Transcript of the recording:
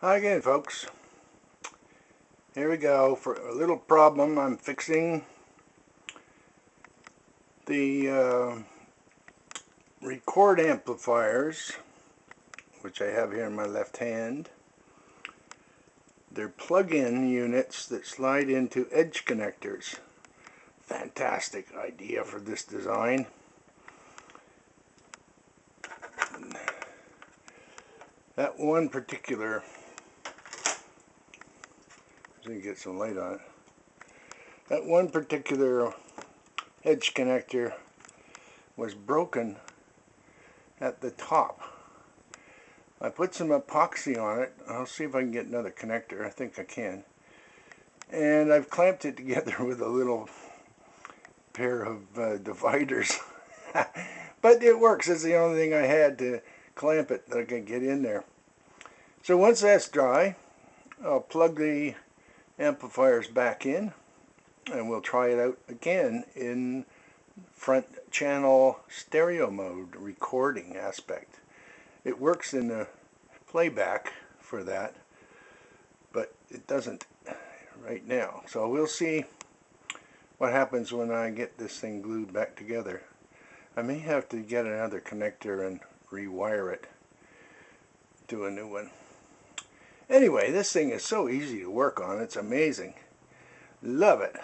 Hi again, folks. Here we go for a little problem. I'm fixing the record amplifiers, which I have here in my left hand. They're plug-in units that slide into edge connectors. Fantastic idea for this design. That one particular, so you get some light on it. That one particular edge connector was broken at the top. I put some epoxy on it. I'll see if I can get another connector. I think I can. And I've clamped it together with a little pair of dividers. But it works. It's the only thing I had to clamp it that I can get in there. So once that's dry, I'll plug the amplifiers back in and we'll try it out again in front channel stereo mode recording aspect. It works in the playback for that, but it doesn't right now. So we'll see what happens when I get this thing glued back together. I may have to get another connector and rewire it to a new one. Anyway, this thing is so easy to work on. It's amazing. Love it.